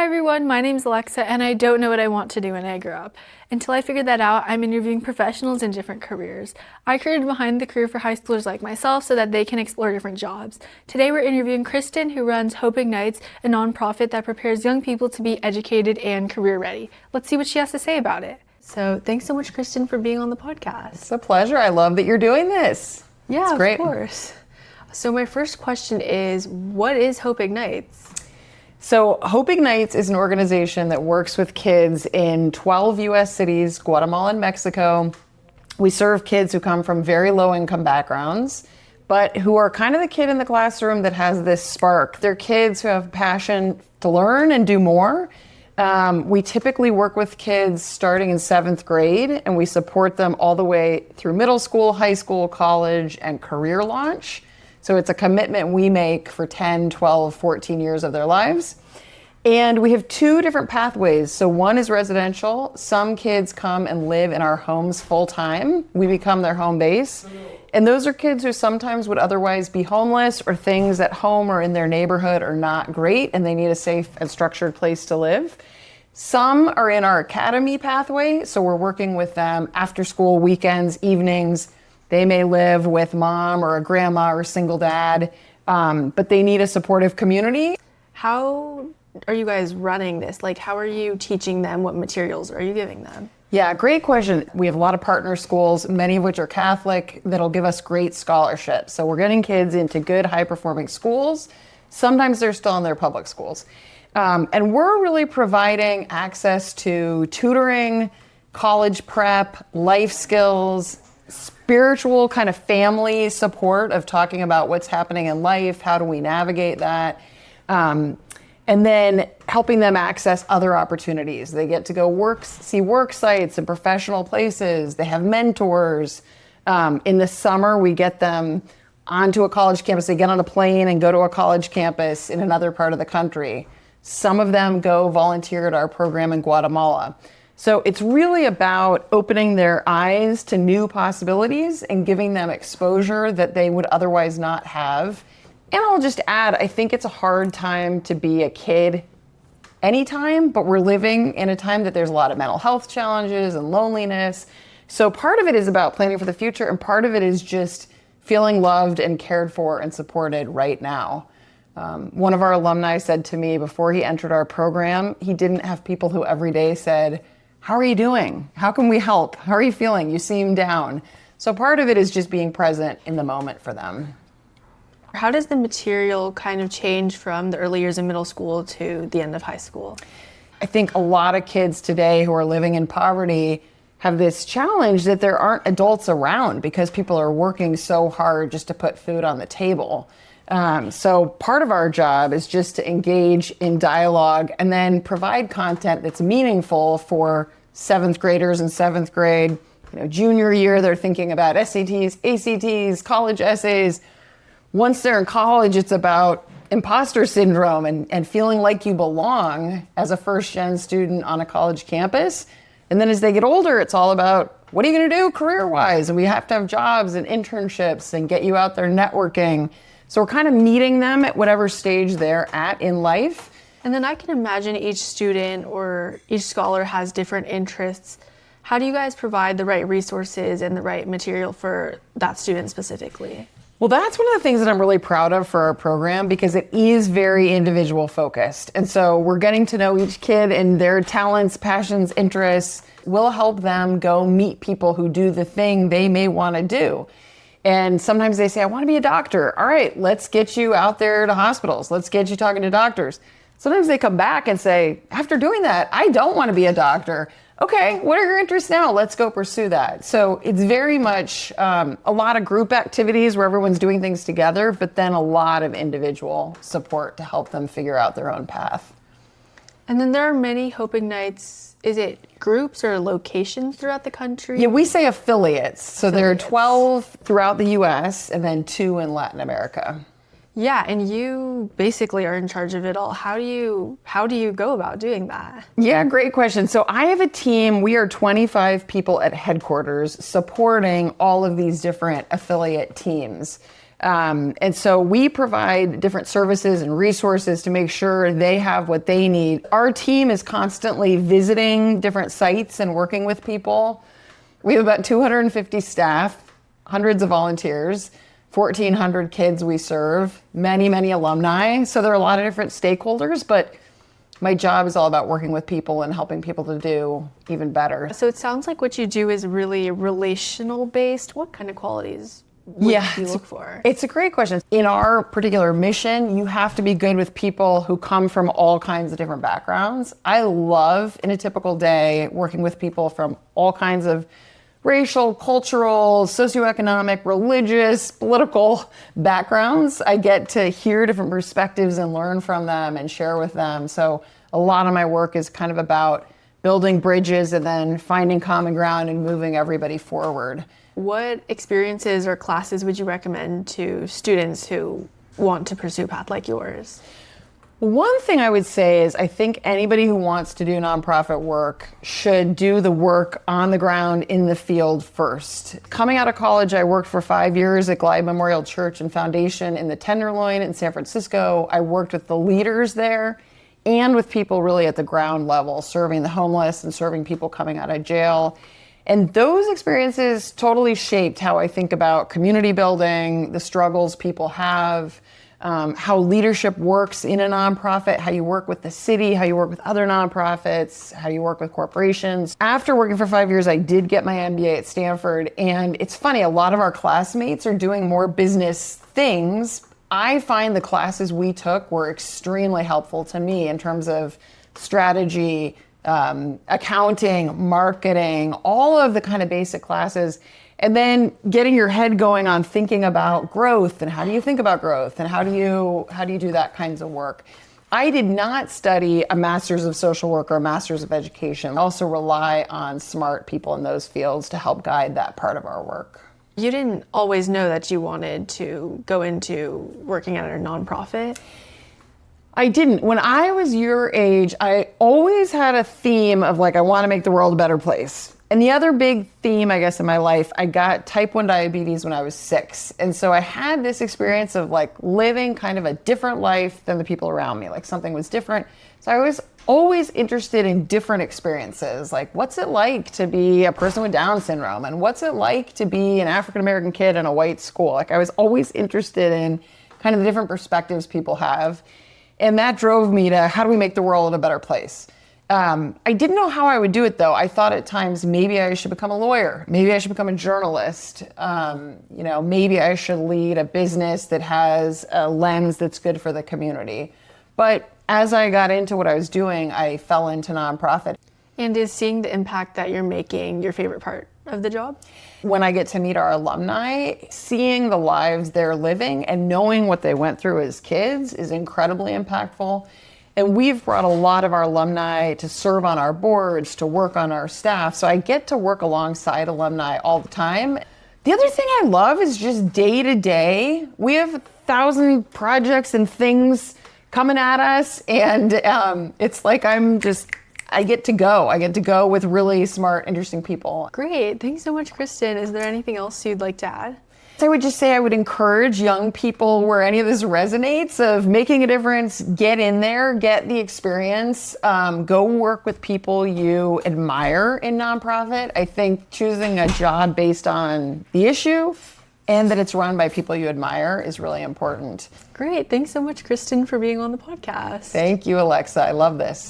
everyone, my name's Alexa and I don't know what I want to do when I grow up. Until I figured that out, I'm interviewing professionals in different careers. I created Behind the Career for high schoolers like myself so that they can explore different jobs. Today we're interviewing Kristin, who runs Hope Ignites, a nonprofit that prepares young people to be educated and career ready. Let's see what she has to say about it. So thanks so much, Kristin, for being on the podcast. It's a pleasure. I love that you're doing this. Yeah, it's great. Of course. So my first question is, what is Hope Ignites? So Hope Ignites is an organization that works with kids in 12 U.S. cities, Guatemala and Mexico. We serve kids who come from very low income backgrounds, but who are kind of the kid in the classroom that has this spark. They're kids who have passion to learn and do more. We typically work with kids starting in 7th grade, and we support them all the way through middle school, high school, college, and career launch. So it's a commitment we make for 10, 12, 14 years of their lives. And we have 2 different pathways. So one is residential. Some kids come and live in our homes full time. We become their home base. And those are kids who sometimes would otherwise be homeless, or things at home or in their neighborhood are not great and they need a safe and structured place to live. Some are in our academy pathway. So we're working with them after school, weekends, evenings. They may live with mom or a grandma or a single dad, but they need a supportive community. How are you guys running this? Like, how are you teaching them? What materials are you giving them? Yeah, great question. We have a lot of partner schools, many of which are Catholic, that'll give us great scholarships. So we're getting kids into good, high-performing schools. Sometimes they're still in their public schools. And we're really providing access to tutoring, college prep, life skills, spiritual kind of family support of talking about what's happening in life, how do we navigate that, and then helping them access other opportunities. They get to go see work sites and professional places. They have mentors. In the summer, we get them onto a college campus. They get on a plane and go to a college campus in another part of the country. Some of them go volunteer at our program in Guatemala. So it's really about opening their eyes to new possibilities and giving them exposure that they would otherwise not have. And I'll just add, I think it's a hard time to be a kid anytime, but we're living in a time that there's a lot of mental health challenges and loneliness. So part of it is about planning for the future, and part of it is just feeling loved and cared for and supported right now. One of our alumni said to me before he entered our program, he didn't have people who every day said, "How are you doing? How can we help? How are you feeling? You seem down." So part of it is just being present in the moment for them. How does the material kind of change from the early years of middle school to the end of high school? I think a lot of kids today who are living in poverty have this challenge that there aren't adults around because people are working so hard just to put food on the table. So part of our job is just to engage in dialogue and then provide content that's meaningful for 7th graders in 7th grade. Junior year, they're thinking about SATs, ACTs, college essays. Once they're in college, it's about imposter syndrome and feeling like you belong as a first-gen student on a college campus. And then as they get older, it's all about, what are you going to do career-wise? And we have to have jobs and internships and get you out there networking. So we're kind of meeting them at whatever stage they're at in life. And then I can imagine each student or each scholar has different interests. How do you guys provide the right resources and the right material for that student specifically? Well, that's one of the things that I'm really proud of for our program, because it is very individual focused. And so we're getting to know each kid and their talents, passions, interests. We'll help them go meet people who do the thing they may want to do. And sometimes they say, "I want to be a doctor." All right, let's get you out there to hospitals. Let's get you talking to doctors. Sometimes they come back and say, "After doing that, I don't want to be a doctor." Okay, what are your interests now? Let's go pursue that. So it's very much a lot of group activities where everyone's doing things together, but then a lot of individual support to help them figure out their own path. And then there are many Hope Ignites. Is it groups or locations throughout the country? Yeah, we say affiliates. So there are 12 throughout the U.S. and then 2 in Latin America. Yeah, and you basically are in charge of it all. How do you go about doing that? Yeah, great question. So I have a team. We are 25 people at headquarters supporting all of these different affiliate teams. And so we provide different services and resources to make sure they have what they need. Our team is constantly visiting different sites and working with people. We have about 250 staff, hundreds of volunteers, 1,400 kids we serve, many, many alumni. So there are a lot of different stakeholders, but my job is all about working with people and helping people to do even better. So it sounds like what you do is really relational based. What kind of qualities would you look for? It's a great question. In our particular mission, you have to be good with people who come from all kinds of different backgrounds. I love, in a typical day, working with people from all kinds of racial, cultural, socioeconomic, religious, political backgrounds. I get to hear different perspectives and learn from them and share with them. So a lot of my work is kind of about building bridges and then finding common ground and moving everybody forward. What experiences or classes would you recommend to students who want to pursue a path like yours? One thing I would say is I think anybody who wants to do nonprofit work should do the work on the ground in the field first. Coming out of college, I worked for 5 years at Glide Memorial Church and Foundation in the Tenderloin in San Francisco. I worked with the leaders there and with people really at the ground level, serving the homeless and serving people coming out of jail. And those experiences totally shaped how I think about community building, the struggles people have, how leadership works in a nonprofit, how you work with the city, how you work with other nonprofits, how you work with corporations. After working for 5 years, I did get my MBA at Stanford. And it's funny, a lot of our classmates are doing more business things. I find the classes we took were extremely helpful to me in terms of strategy, accounting, marketing, all of the kind of basic classes. And then getting your head going on thinking about growth and how do you think about growth and how do you do that kinds of work. I did not study a master's of social work or a master's of education. I also rely on smart people in those fields to help guide that part of our work. You didn't always know that you wanted to go into working at a nonprofit? I didn't. When I was your age, I always had a theme of I want to make the world a better place. And the other big theme, I guess, in my life, I got type 1 diabetes when I was 6. And so I had this experience of living kind of a different life than the people around me. Something was different. So I was always interested in different experiences. What's it like to be a person with Down syndrome? And what's it like to be an African-American kid in a white school? I was always interested in kind of the different perspectives people have. And that drove me to how do we make the world a better place? I didn't know how I would do it, though. I thought at times maybe I should become a lawyer. Maybe I should become a journalist. Maybe I should lead a business that has a lens that's good for the community. But as I got into what I was doing, I fell into nonprofit. And is seeing the impact that you're making your favorite part of the job? When I get to meet our alumni, seeing the lives they're living and knowing what they went through as kids is incredibly impactful. And we've brought a lot of our alumni to serve on our boards, to work on our staff. So I get to work alongside alumni all the time. The other thing I love is just day to day. We have 1,000 projects and things coming at us. And it's I get to go. I get to go with really smart, interesting people. Great. Thanks so much, Kristin. Is there anything else you'd like to add? I would just say I would encourage young people where any of this resonates of making a difference, get in there, get the experience, go work with people you admire in nonprofit. I think choosing a job based on the issue and that it's run by people you admire is really important. Great. Thanks so much, Kristin, for being on the podcast. Thank you, Alexa. I love this.